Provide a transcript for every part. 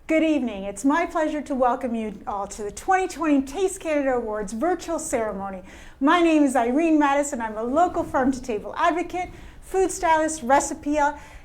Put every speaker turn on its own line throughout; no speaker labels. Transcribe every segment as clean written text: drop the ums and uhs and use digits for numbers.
Good evening. It's my pleasure to welcome you all to the 2020 Taste Canada Awards virtual ceremony. My name is Irene Madison. I'm a local farm-to-table advocate, food stylist, recipe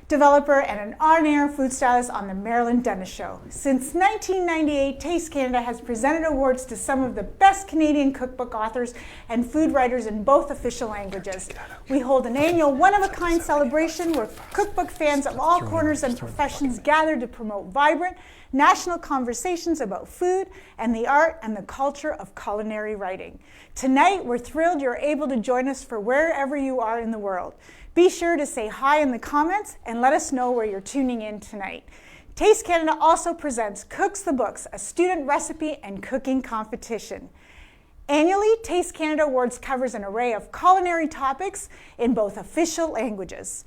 developer, and an on-air food stylist on the Marilyn Dennis Show. Since 1998, Taste Canada has presented awards to some of the best Canadian cookbook authors and food writers in both official languages. We hold an annual one-of-a-kind celebration where cookbook fans of all corners and professions gather to promote vibrant, national conversations about food and the art and the culture of culinary writing. Tonight, we're thrilled you're able to join us for wherever you are in the world. Be sure to say hi in the comments and let us know where you're tuning in tonight. Taste Canada also presents Cooks the Books, a student recipe and cooking competition. Annually, Taste Canada Awards covers an array of culinary topics in both official languages.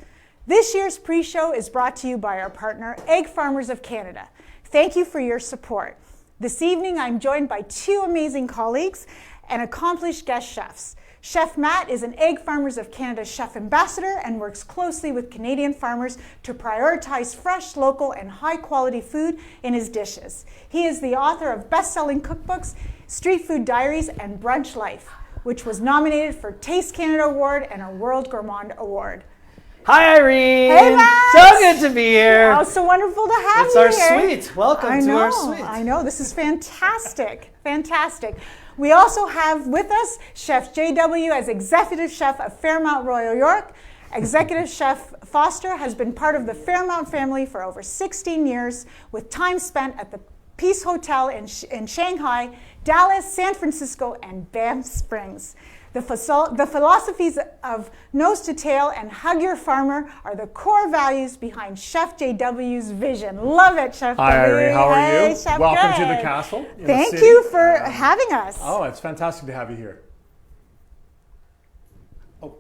This year's pre-show is brought to you by our partner, Egg Farmers of Canada. Thank you for your support. This evening, I'm joined by two amazing colleagues and accomplished guest chefs. Chef Matt is an Egg Farmers of Canada chef ambassador and works closely with Canadian farmers to prioritize fresh, local, and high-quality food in his dishes. He is the author of best-selling cookbooks, Street Food Diaries, and Brunch Life, which was nominated for Taste Canada Award and a World Gourmand Award.
Hi, Irene.
Hey, Matt.
So good to be here.
Oh, so wonderful to have
it's
you
our
here.
suite. Welcome to our suite.
I know. This is fantastic. Fantastic. We also have with us Chef JW as Executive Chef of Fairmount Royal York. Executive Chef Foster has been part of the Fairmount family for over 16 years, with time spent at the Peace Hotel in Shanghai, Dallas, San Francisco, and Banff Springs. The philosophies of nose to tail and hug your farmer are the core values behind Chef JW's vision. Love it, Chef
Hi,
W.
Irene. How are you?
Chef
Welcome
Greg.
to the castle.
Thank you for having us.
Oh, it's fantastic to have you here.
Oh,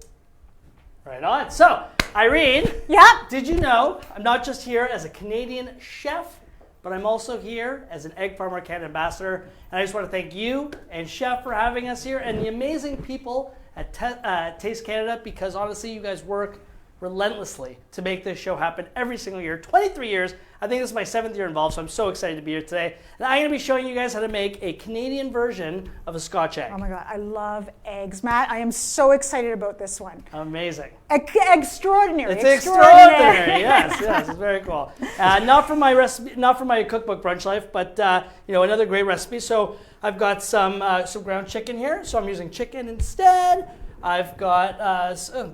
right on. So, Irene,
Yep.
did you know I'm not just here as a Canadian chef, but I'm also here as an Egg Farmer Canada ambassador. And I just want to thank you and Chef for having us here and the amazing people at Taste Canada, because honestly, you guys work relentlessly to make this show happen every single year. 23 years. I think this is my 7th year involved, so I'm so excited to be here today. And I'm going to be showing you guys how to make a Canadian version of a Scotch egg.
Oh my God, I love eggs. Matt, I am so excited about this one.
Amazing.
Extraordinary.
It's extraordinary. Yes, it's very cool. Not for my recipe, not for my cookbook Brunch Life, but another great recipe. So I've got some ground chicken here. So I'm using chicken instead. I've got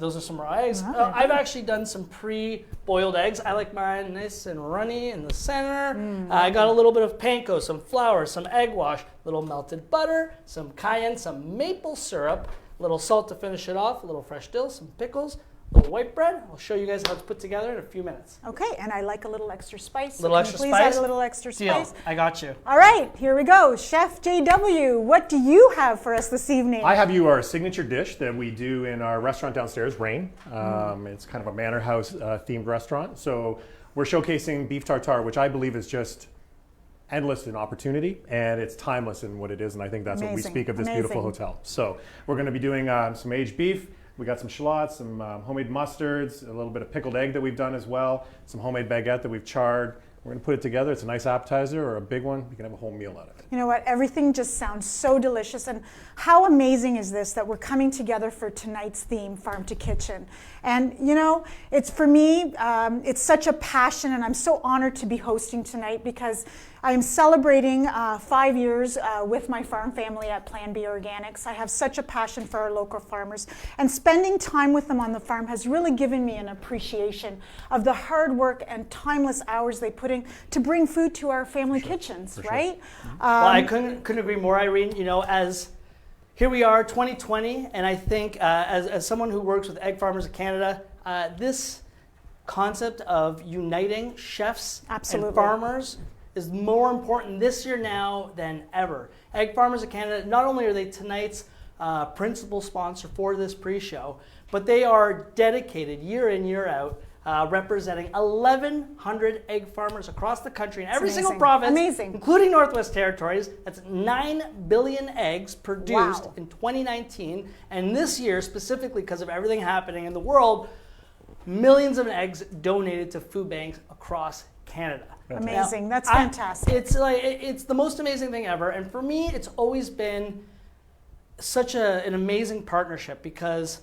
those are some raw eggs. I've actually done some pre-boiled eggs. I like mine nice and runny in the center. I got a little bit of panko, some flour, some egg wash, little melted butter, some cayenne, some maple syrup, a little salt to finish it off, a little fresh dill, some pickles, a little white bread. I'll show you guys how it's put together in a few minutes.
Okay, and I like a little extra spice.
Little extra
please
spice?
add a little extra spice.
Deal. I got you.
All right, here we go. Chef JW, what do you have for us this evening?
I have you our signature dish that we do in our restaurant downstairs, Rain. It's kind of a manor house themed restaurant. So we're showcasing beef tartare, which I believe is just endless in opportunity, and it's timeless in what it is, and I think that's what we speak of this beautiful hotel. So we're going to be doing some aged beef. We got some shallots, some homemade mustards, a little bit of pickled egg that we've done as well, some homemade baguette that we've charred. We're going to put it together. It's a nice appetizer or a big one. You can have a whole meal out of it.
You know what? Everything just sounds so delicious. And how amazing is this that we're coming together for tonight's theme, Farm to Kitchen. And, it's for me, it's such a passion, and I'm so honored to be hosting tonight because I am celebrating 5 years with my farm family at Plan B Organics. I have such a passion for our local farmers, and spending time with them on the farm has really given me an appreciation of the hard work and timeless hours they put in to bring food to our family kitchens, right?
Well, I couldn't agree more, Irene. As here we are, 2020, and I think as someone who works with Egg Farmers of Canada, this concept of uniting chefs and farmers is more important this year now than ever. Egg Farmers of Canada, not only are they tonight's principal sponsor for this pre-show, but they are dedicated year in, year out, representing 1,100 egg farmers across the country in every single province, including Northwest Territories. That's 9 billion eggs produced in 2019. And this year, specifically because of everything happening in the world, millions of eggs donated to food banks across Canada.
Amazing. That's
I-
fantastic.
It's the most amazing thing ever, and for me, it's always been such an amazing partnership because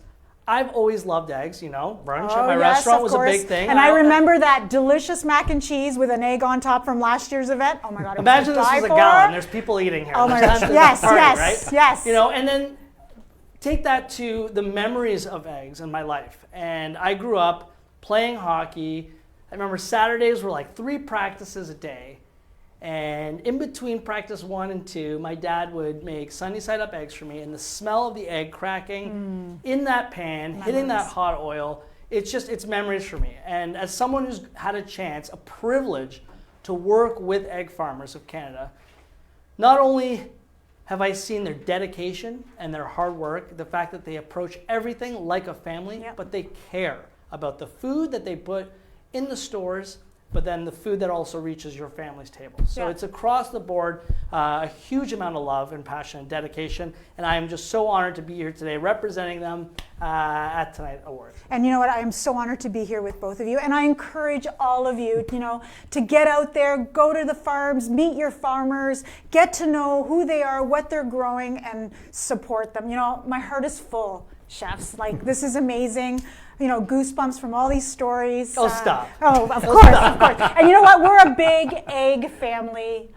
I've always loved eggs. Brunch at my restaurant was a big thing.
And I remember that delicious mac and cheese with an egg on top from last year's event. Oh my God!
Imagine this was a gala and there's people eating here.
Oh my
There's
gosh!
a
Yes,
party,
yes,
right?
yes.
And then take that to the memories of eggs in my life. And I grew up playing hockey. I remember Saturdays were like 3 practices a day. And in between practice 1 and 2, my dad would make sunny side up eggs for me. And the smell of the egg cracking in that pan, hitting that hot oil, it's memories for me. And as someone who's had a chance, a privilege to work with egg farmers of Canada, not only have I seen their dedication and their hard work, the fact that they approach everything like a family, but they care about the food that they put in the stores, but then the food that also reaches your family's table. So it's across the board, a huge amount of love and passion and dedication, and I am just so honored to be here today representing them at tonight's awards.
And you know what? I am so honored to be here with both of you, and I encourage all of you, to get out there, go to the farms, meet your farmers, get to know who they are, what they're growing, and support them. My heart is full, chefs. This is amazing. Goosebumps from all these stories.
Oh, stop.
Oh, of course, of course. And you know what? We're a big egg family.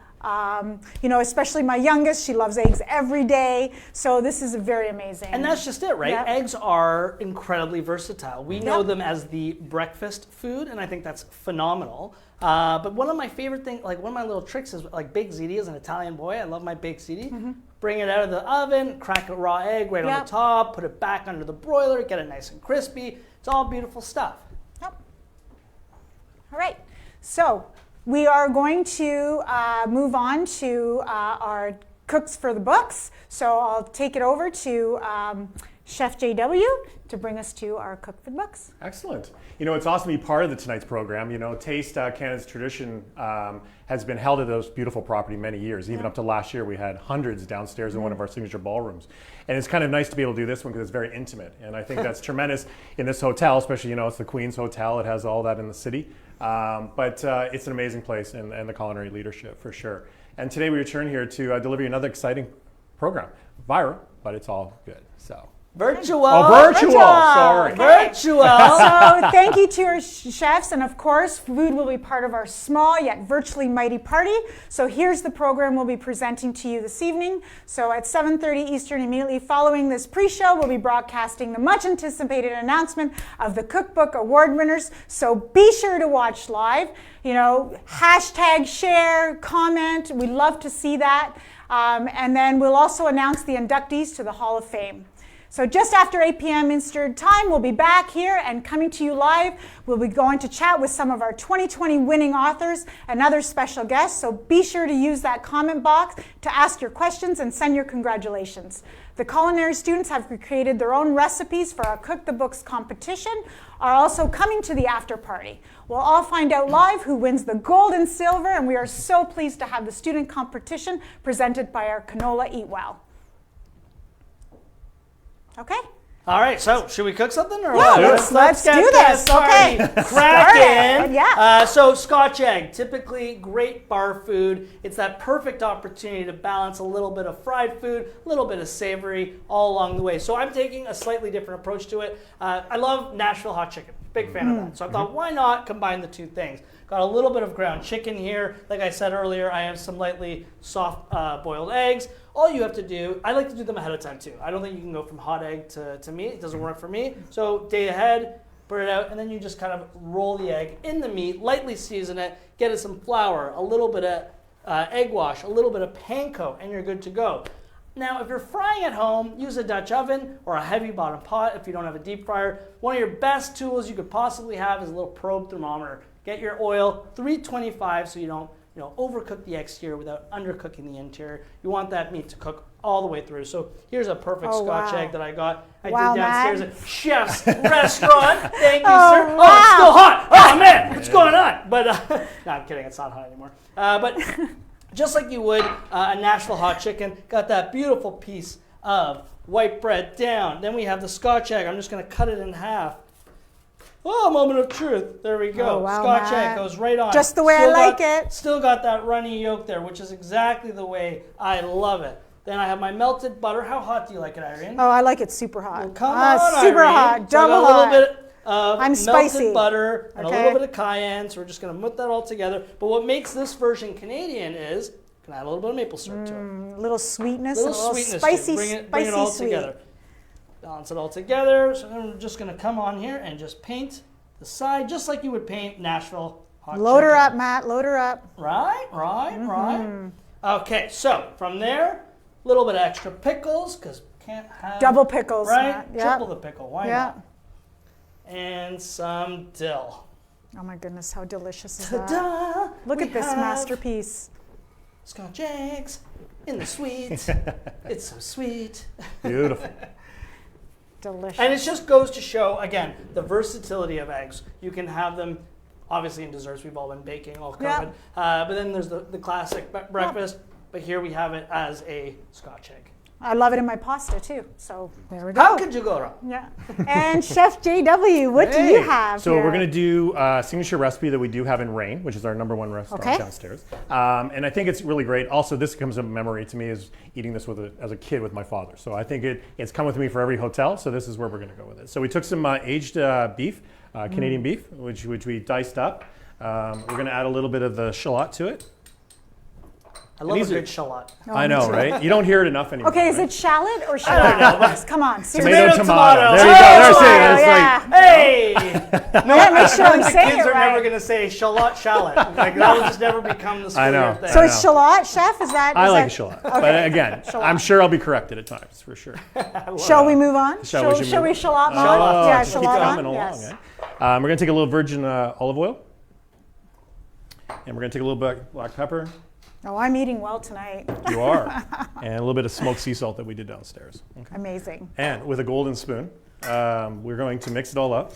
Especially my youngest, she loves eggs every day. So this is very amazing.
And that's just it, right?
Yep.
Eggs are incredibly versatile. We know them as the breakfast food, and I think that's phenomenal. But one of my favorite things, one of my little tricks is baked ziti. As an Italian boy, I love my baked ziti. Bring it out of the oven, crack a raw egg right on the top, put it back under the broiler, get it nice and crispy. It's all beautiful stuff.
Yep. All right. So we are going to move on to our cooks for the books. So I'll take it over to Chef JW to bring us to our cook for the books.
Excellent. It's awesome to be part of tonight's program. Taste Canada's Tradition has been held at this beautiful property many years. Even up to last year, we had hundreds downstairs in one of our signature ballrooms. And it's kind of nice to be able to do this one because it's very intimate. And I think that's tremendous in this hotel, especially, it's the Queen's Hotel. It has all that in the city. But it's an amazing place and the culinary leadership for sure. And today we return here to deliver you another exciting program. Viral, but it's all good. So.
Virtual.
Oh, virtual. Sorry.
Okay.
Virtual.
So thank you to our chefs, and of course, food will be part of our small yet virtually mighty party. So here's the program we'll be presenting to you this evening. So at 7:30 Eastern, immediately following this pre-show, we'll be broadcasting the much anticipated announcement of the Cookbook Award winners. So be sure to watch live. Hashtag share, comment. We'd love to see that. And then we'll also announce the inductees to the Hall of Fame. So just after 8 p.m. Eastern Time, we'll be back here and coming to you live. We'll be going to chat with some of our 2020 winning authors and other special guests. So be sure to use that comment box to ask your questions and send your congratulations. The culinary students have created their own recipes for our Cook the Books competition, are also coming to the after party. We'll all find out live who wins the gold and silver, and we are so pleased to have the student competition presented by our Canola Eat Well. Okay.
All right, so should we cook something or
Yeah,
what?
let's
get
do this.
party
Okay.
cracking.
Yeah.
So Scotch egg, typically great bar food. It's that perfect opportunity to balance a little bit of fried food, a little bit of savory all along the way. So I'm taking a slightly different approach to it. I love Nashville hot chicken. Big fan of that. So I thought, why not combine the two things? Got a little bit of ground chicken here. Like I said earlier, I have some lightly soft boiled eggs. All you have to do, I like to do them ahead of time too. I don't think you can go from hot egg to meat. It doesn't work for me. So day ahead, put it out, and then you just kind of roll the egg in the meat, lightly season it, get it some flour, a little bit of egg wash, a little bit of panko, and you're good to go. Now, if you're frying at home, use a Dutch oven or a heavy bottom pot if you don't have a deep fryer. One of your best tools you could possibly have is a little probe thermometer. Get your oil 325 so you don't overcook the exterior without undercooking the interior. You want that meat to cook all the way through. So here's a perfect Scotch egg that I got. I did downstairs at Chef's Restaurant. Thank you, sir.
Wow.
Oh, it's still hot. Oh, man, what's going on? But no, I'm kidding. It's not hot anymore. But just like you would a Nashville hot chicken, got that beautiful piece of white bread down. Then we have the Scotch egg. I'm just going to cut it in half. Oh, moment of truth. There we go.
Oh, wow,
Scotch
Matt.
egg goes right on.
Just the way I like it.
Still got that runny yolk there, which is exactly the way I love it. Then I have my melted butter. How hot do you like it, Irene?
Oh, I like it super hot.
Well, come on,
super
Irene.
hot,
So I got
double
a little
hot.
bit of
I'm
melted
spicy.
butter and a
Okay.
little bit of cayenne. So we're just going to put that all together. But what makes this version Canadian is can add a little bit of maple syrup to it.
A little sweetness,
Little
a little
sweetness
spicy,
to it. Bring it
spicy
all
sweet.
together. Balance it all together. So then we're just going to come on here and just paint the side just like you would paint Nashville hot
Load her
chicken.
up, Matt. Load her up.
Right. Okay, so from there, a little bit of extra pickles because can't have
Double pickles,
right?
Matt. Yeah.
Triple the pickle. Why
Yeah.
not? And some dill.
Oh my goodness, how delicious is that?
Ta-da!
Look
We
at this
have
masterpiece.
Scotch eggs in the sweet. It's so sweet.
Beautiful.
Delicious.
And it just goes to show, again, the versatility of eggs. You can have them, obviously in desserts, we've all been baking all COVID.
Yeah.
But then there's the classic breakfast. But here we have it as a Scotch egg.
I love it in my pasta too. So there we go.
How could you go wrong?
Yeah. And Chef JW, what do you
Hey.
have
So
here?
we're going to do a signature recipe that we do have in Rain, which is our #1 restaurant
Okay.
downstairs. And I think it's really great. Also, this comes a memory to me is eating this as a kid with my father. So I think it's come with me for every hotel. So this is where we're going to go with it. So we took some aged beef, Canadian beef, which we diced up. We're going to add a little bit of the shallot to it.
I love a
these are-
good shallot.
Oh,
I
me
know,
too.
right? You don't hear it enough anymore.
Okay, is
right?
it shallot or shallot? Come on, seriously.
Tomato,
Tomato.
There you go. There's it.
Tomato,
It's
yeah.
Hey! No,
gotta make sure I'm
the
saying
kids
it
are never
right.
going to say shallot. Like that will just never become the
I know.
schoolyard thing.
So
I
it's
know.
shallot, chef? Is that?
I
is
like
that,
shallot. But again,
Shallot.
I'm sure I'll be corrected at times, for sure.
Shall we move on?
Shall we
shall we
move-
shallot on?
Oh,
Yeah,
just keep
shallot
coming
on.
along.
Yes.
Eh? We're going to take a little virgin olive oil. And we're going to take a little bit of black pepper.
Oh, I'm eating well tonight.
You are. And a little bit of smoked sea salt that we did downstairs. Okay.
Amazing.
And with a golden spoon, we're going to mix it all up.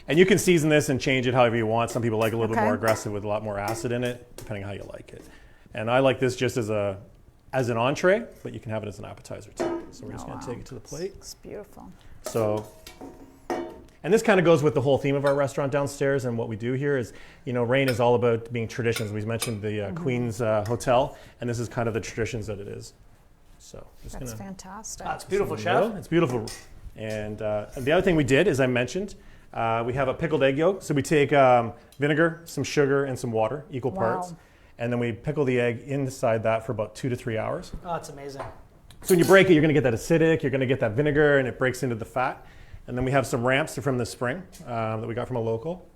And you can season this and change it however you want. Some people like a little bit
Okay.
more aggressive with a lot more acid in it, depending how you like it. And I like this just as an entree, but you can have it as an appetizer too. So we're just going to take it to the plate.
It's beautiful.
So, and this kind of goes with the whole theme of our restaurant downstairs. And what we do here is, Rain is all about being traditions. We mentioned the Queen's Hotel, and this is kind of the traditions that it is. So, just
That's
gonna,
fantastic.
That's beautiful,
there you go.
chef.
It's beautiful. And the other thing we did, as I mentioned, we have a pickled egg yolk. So we take vinegar, some sugar, and some water, equal parts.
Wow.
And then we pickle the egg inside that for about 2 to 3 hours.
Oh, it's amazing.
So when you break it, you're going to get that acidic, you're going to get that vinegar, and it breaks into the fat. And then we have some ramps from the spring that we got from a local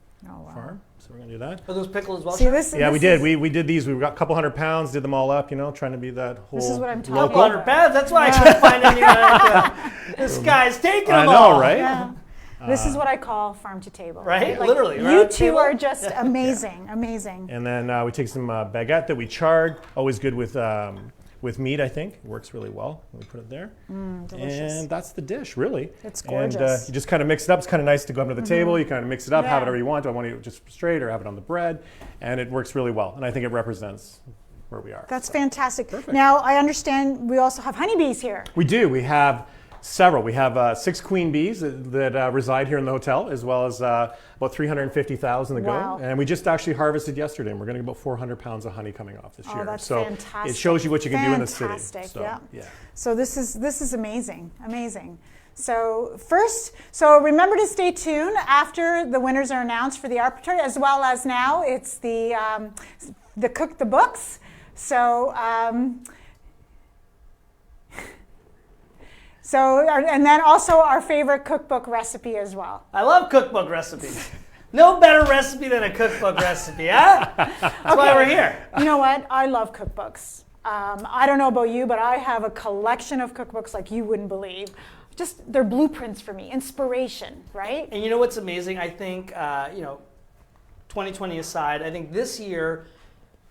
farm. So we're going to do that.
Are those pickles as well,
See,
chef?
this,
Yeah,
this
we did.
is-
We did these. We got a couple 100 pounds, did them all up, trying to be that whole
This is what I'm talking
local.
Couple hundred pounds. That's why I couldn't find anyone. This guy's taking
I
them
know,
all.
right?
Yeah. This is what I call farm to table.
Right?
Like,
Literally,
You
right?
two
Table?
are just amazing, amazing.
And then we take some baguette that we charred. Always good with meat, I think. It works really well. We put it there.
Delicious.
And that's the dish, really.
It's
And
gorgeous.
you just kind of mix it up. It's kind of nice to go up to the table. You kind of mix it up, have it
Yeah.
however you want. Do I want to eat it just straight or have it on the bread? And it works really well. And I think it represents where we are.
That's fantastic. Now, I understand we also have honeybees here.
We do. We have several. We have 6 queen bees that reside here in the hotel, as well as about 350,000 to
Wow.
go. And we just actually harvested yesterday, and we're going to get about 400 pounds of honey coming off this
Oh,
year.
that's
so
fantastic.
it shows you what you can do in the city.
Fantastic,
So,
yeah. So this is amazing, amazing. So remember to stay tuned after the winners are announced for the arbitrary, as well as now it's the Cook the Books. So. And then also our favorite cookbook recipe as well.
I love cookbook recipes. No better recipe than a cookbook recipe, huh? That's why we're here.
You know what? I love cookbooks. I don't know about you, but I have a collection of cookbooks like you wouldn't believe. Just they're blueprints for me, inspiration, right?
And you know what's amazing? I think, 2020 aside, I think this year,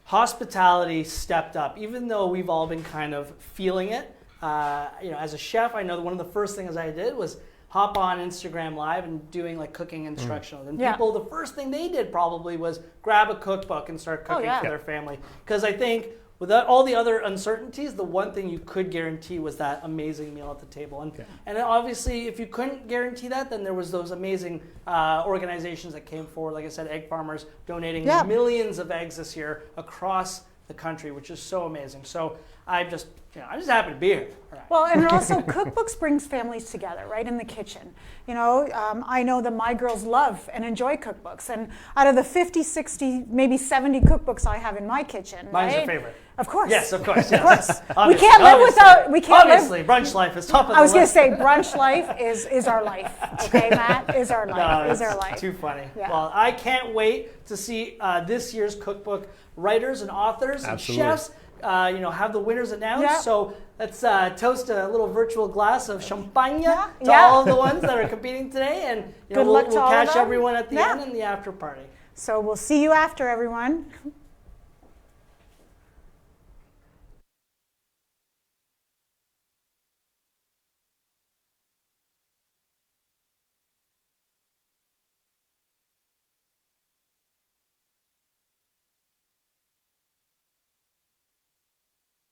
hospitality stepped up. Even though we've all been kind of feeling it, as a chef, I know that one of the first things I did was hop on Instagram Live and doing like cooking instructionals. And
Yeah.
people, the first thing they did probably was grab a cookbook and start cooking
yeah.
for their family. Because I think without all the other uncertainties, the one thing you could guarantee was that amazing meal at the table. And then obviously, if you couldn't guarantee that, then there was those amazing organizations that came forward. Like I said, egg farmers donating millions of eggs this year across the country, which is so amazing. So I'm just happy to be here. All right.
Well, and also cookbooks brings families together, right, in the kitchen. I know that my girls love and enjoy cookbooks. And out of the 50, 60, maybe 70 cookbooks I have in my kitchen,
Mine's
right?
your favorite.
Of course.
Yes, of course.
Of course.
Obviously,
we can't live without. We can't
obviously,
live.
brunch life is top of the list.
I was going to say brunch life is our life. Okay, Matt, is our life. Is our life.
Too funny.
Yeah.
Well, I can't wait to see this year's cookbook writers and authors and chefs. Have the winners announced.
Yeah.
So let's toast a little virtual glass of champagne to all of the ones that are competing today, and
Good luck to
we'll
all of
catch
them.
everyone at the end in the after party.
So we'll see you after, everyone.